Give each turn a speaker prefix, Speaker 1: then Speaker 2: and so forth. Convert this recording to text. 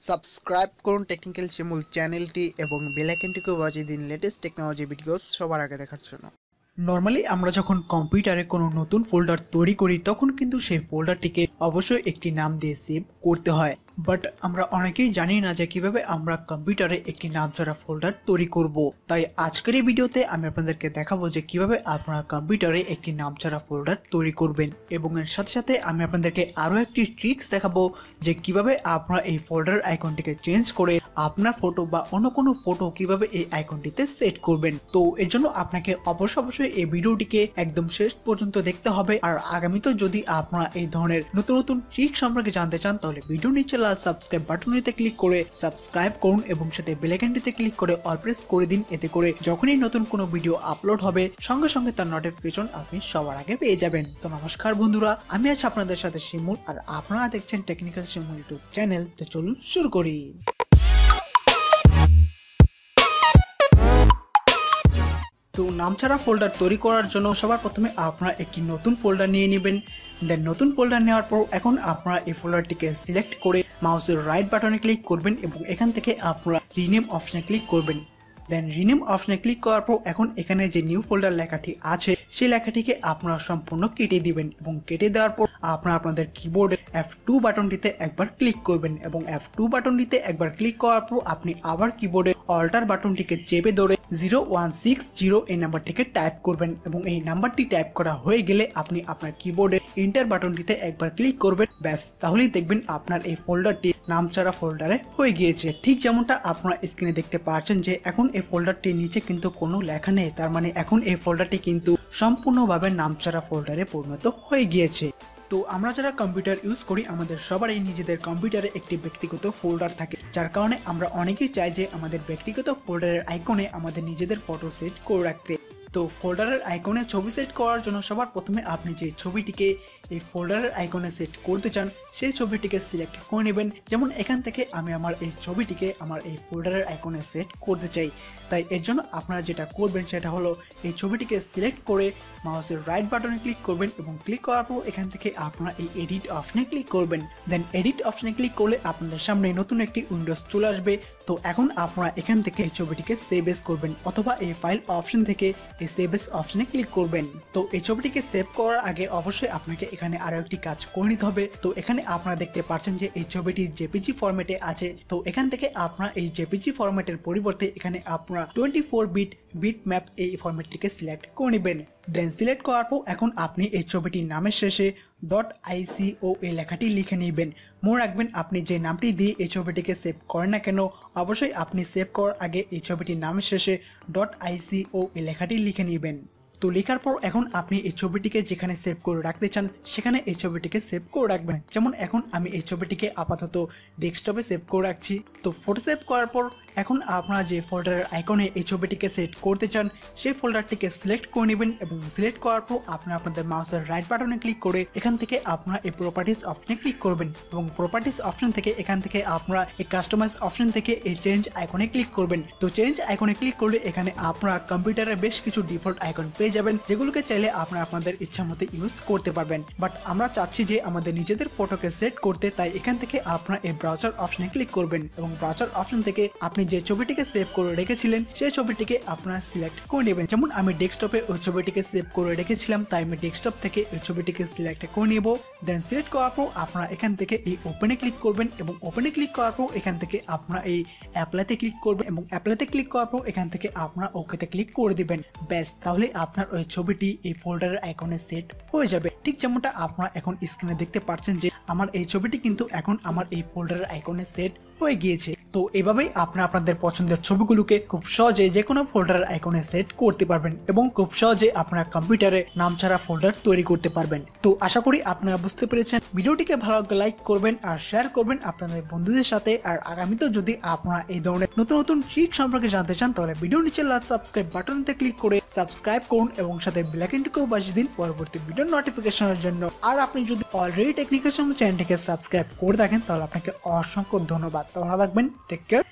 Speaker 1: Subscribe করুন technical শিমুল চ্যানেলটি এবং বেল আইকনটিকে বাজিয়ে দিন লেটেস্ট টেকনোলজি ভিডিওস সবার আগে দেখার জন্য। নর্মালি আমরা যখন কম্পিউটারে কোনো নতুন ফোল্ডার তৈরি করি তখন কিন্তু সেই ফোল্ডারটিকে অবশ্যই একটি নাম দিয়ে সেভ করতে হয়। বাট আমরা অনেকেই জানি না যে কিভাবে আমরা কম্পিউটারে একটি নামছাড়া ফোল্ডার তৈরি করব। তাই আজকের এই ভিডিওতে আমি আপনাদেরকে দেখাবো যে কিভাবে আপনারা কম্পিউটারে একটি নামছাড়া ফোল্ডার তৈরি করবেন, এবং এর সাথে সাথে আমি আপনাদেরকে আরো একটি ট্রিক্স দেখাবো যে কিভাবে আপনারা এই ফোল্ডার আইকনটিকে চেঞ্জ করে আপনার ফটো বা অন্য কোনো ফটো কিভাবে এই আইকনটিতে সেট করবেন। তো এর জন্য আপনাকে অবশ্যই এই ভিডিওটিকে একদম শেষ পর্যন্ত দেখতে হবে। আর আগামীতে যদি আপনারা এই ধরনের নতুন নতুন ট্রিক সম্পর্কে জানতে চান তাহলে ভিডিও নিচে লাল সাবস্ক্রাইব বাটনটিতে ক্লিক করে সাবস্ক্রাইব করুন এবং সাথে বেল আইকনটিতে ক্লিক করে অল প্রেস করে দিন। এতে করে যখনই নতুন কোনো ভিডিও আপলোড হবে সঙ্গে সঙ্গে তার নোটিফিকেশন আপনি সবার আগে পেয়ে যাবেন। তো নমস্কার বন্ধুরা, আমি আছি আপনাদের সাথে শিমুল আর আপনারা দেখছেন টেকনিক্যাল শিমুল ইউটিউব চ্যানেল। তো চলুন শুরু করি। তো নামছাড়া ফোল্ডার তৈরি করার জন্য সবার প্রথমে আপনারা একটি নতুন ফোল্ডার নিয়ে নেবেন। দেন নতুন ফোল্ডার নেওয়ার পর এখন আপনারা এই ফোল্ডারটিকে সিলেক্ট করে মাউসের রাইট বাটনে ক্লিক করবেন এবং এখান থেকে আপনারা রিনেম অপশনে ক্লিক করবেন। দেন রিনেম অপশনে ক্লিক করার পর এখন এখানে যে নিউ ফোল্ডার লেখাটি আছে সেই লেখাটিকে আপনারা সম্পূর্ণ কেটে দিবেন এবং কেটে দেওয়ার পর আপনারা আপনাদের কিবোর্ডে F2 বাটনটিতে একবার ক্লিক করবেন এবং F2 বাটনটিতে একবার ক্লিক করার পর আপনি আবার কিবোর্ডে অল্টার বাটনটিকে চেপে ধরে 0160 এই নাম্বারটিকে টাইপ করবেন এবং এই নাম্বারটি টাইপ করা হয়ে গেলে আপনি আপনার কিবোর্ডে এন্টার বাটনটিতে একবার ক্লিক করবেন। ব্যাস, তাহলেই দেখবেন আপনার এই ফোল্ডারটি নামছাড়া ফোল্ডারে হয়ে গিয়েছে। ঠিক যেমনটা আপনারা স্ক্রিনে দেখতে পাচ্ছেন যে এখন এই ফোল্ডারটির নিচে কিন্তু কোনো লেখা নেই, তার মানে এখন এই ফোল্ডারটি কিন্তু সম্পূর্ণভাবে নামছাড়া ফোল্ডারে পরিণত হয়ে গিয়েছে। তো আমরা যারা কম্পিউটার ইউজ করি আমাদের সবারই নিজেদের কম্পিউটারে একটি ব্যক্তিগত ফোল্ডার থাকে, যার কারণে আমরা অনেকেই চাই যে আমাদের ব্যক্তিগত ফোল্ডারের আইকনে আমাদের নিজেদের ফটো সেট করে রাখতে। তো ফোল্ডারের আইকনে ছবি সেট করার জন্য সবার প্রথমে আপনি যে ছবিটিকে এই ফোল্ডারের আইকনে সেট করতে চান সেই ছবিটিকে সিলেক্ট করে নেবেন। যেমন এখান থেকে আমি আমার এই ছবিটিকে আমার এই ফোল্ডারের আইকনে সেট করতে চাই, তাই এর জন্য আপনারা যেটা করবেন সেটা হলো এই ছবিটিকে সিলেক্ট করে মাউসের রাইট বাটনে ক্লিক করবেন এবং ক্লিক করার পর এখান থেকে আপনারা এই এডিট অপশনে ক্লিক করবেন। দেন এডিট অপশনে ক্লিক করলে আপনাদের সামনে নতুন একটি উইন্ডোজ চলে আসবে। তো এখন আপনারা এখান থেকে এই ছবিটিকে সেভ এস করবেন অথবা এই ফাইল অপশন থেকে এই সেভ এস অপশনে ক্লিক করবেন। তো এই ছবিটিকে সেভ করার আগে অবশ্যই আপনাকে এখানে আরো একটি কাজ করে নিতে হবে। তো এখানে আপনারা দেখতে পাচ্ছেন যে এই ছবিটি জেপিজি ফরম্যাটে আছে। তো এখান থেকে আপনারা এই জেপিজি ফরম্যাটের পরিবর্তে এখানে আপনারা 24 বিট ম্যাপ এই ফরম্যাটটিকে সিলেক্ট করে নেবেন। দেন সিলেক্ট করার পর এখন আপনি এই ছবিটির নামের শেষে .ico এই লেখাটি লিখে নেবেন। মনে রাখবেন আপনি যে নামটি দিয়ে এই ছবিটিকে সেভ করেন না কেন অবশ্যই আপনি সেভ করার আগে এই ছবিটির নামের শেষে .ico এই লেখাটি লিখে নেবেন। তো লেখার পর এখন আপনি এই ছবিটিকে যেখানে সেভ করে রাখতে চান সেখানে এই ছবিটিকে সেভ করে রাখবেন। যেমন এখন আমি এই ছবিটিকে আপাতত ডেস্কটপে সেভ করে রাখছি। তো ফটো সেভ করার পর এখন আপনারা যে ফোল্ডারের আইকনে এই ছবিটিকে সেট করতে চান সেই ফোল্ডারটিকে সিলেক্ট করে নেবেন এবং সিলেক্ট করার পর আপনারা আপনাদের মাউসের রাইট বাটনে ক্লিক করে এখান থেকে আপনারা এই প্রপার্টিজ অপশনে ক্লিক করবেন এবং প্রপার্টিজ অপশন থেকে এখান থেকে আপনারা এই কাস্টমাইজ অপশন থেকে এই চেঞ্জ আইকনে ক্লিক করবেন। তো চেঞ্জ আইকনে ক্লিক করলে এখানে আপনারা কম্পিউটারের বেশ কিছু ডিফল্ট আইকন পেয়ে যাবেন, যেগুলোকে চাইলে আপনারা আপনাদের ইচ্ছা মতো ইউজ করতে পারবেন। বাট আমরা চাচ্ছি যে আমাদের নিজেদের ফটোকে সেট করতে, তাই এখান থেকে আপনারা এই ব্রাউজার অপশনে ক্লিক করবেন এবং ব্রাউজার অপশন থেকে আপনি যে ছবিটিকে সেভ করে রেখেছিলেন সেই ছবিটিকে আপনারা সিলেক্ট করে নেবেন। যেমন আমি ডেস্কটপে ওই ছবিটিকে সেভ করে রেখেছিলাম, তাই আমি ডেস্কটপ থেকে ওই ছবিটিকে সিলেক্ট করে নেব। দেন সিলেক্ট করার পর আপনারা এখান থেকে এই ওপেনে ক্লিক করবেন এবং ওপেনে ক্লিক করার পর এখান থেকে আপনারা এই অ্যাপ্লাইতে ক্লিক করবেন এবং অ্যাপ্লাইতে ক্লিক করার পর এখান থেকে আপনারা ওকেতে ক্লিক করে দিবেন। ব্যাস, তাহলে আপনার ওই ছবিটি এই ফোল্ডারের আইকনে সেট হয়ে যাবে। ঠিক যেমনটা আপনারা এখন স্ক্রিনে দেখতে পাচ্ছেন যে আমার এই ছবিটি কিন্তু এখন আমার এই ফোল্ডারের আইকনে সেট হয়ে গিয়েছে। তো এভাবেই আপনারা আপনাদের পছন্দের ছবিগুলোকে খুব সহজে যে কোনো ফোল্ডারের আইকনে সেট করতে পারবেন এবং খুব সহজে আপনার কম্পিউটারে নামছাড়া ফোল্ডার তৈরি করতে পারবেন। তো আশা করি আপনারা বুঝতে পেরেছেন। ভিডিওটিকে ভালো লাগলে লাইক করবেন আর শেয়ার করবেন আপনাদের বন্ধুদের সাথে। আর আগামীতেও যদি আপনারা এই ধরনের নতুন নতুন ট্রিক সম্পর্কে জানতে চান তাহলে ভিডিও নিচে লাল সাবস্ক্রাইব বাটনতে ক্লিক করে সাবস্ক্রাইব করুন এবং সাথে বেল আইকনটিকেও বাজিয়ে দিন পরবর্তী ভিডিও নোটিফিকেশনের জন্য। আর আপনি যদি অলরেডি টেকনিক্যাল শিমুল চ্যানেলটিকে সাবস্ক্রাইব করে থাকেন তাহলে আপনাকে অসংখ্য ধন্যবাদ। তো ভালো থাকবেন, টেক কেয়ার।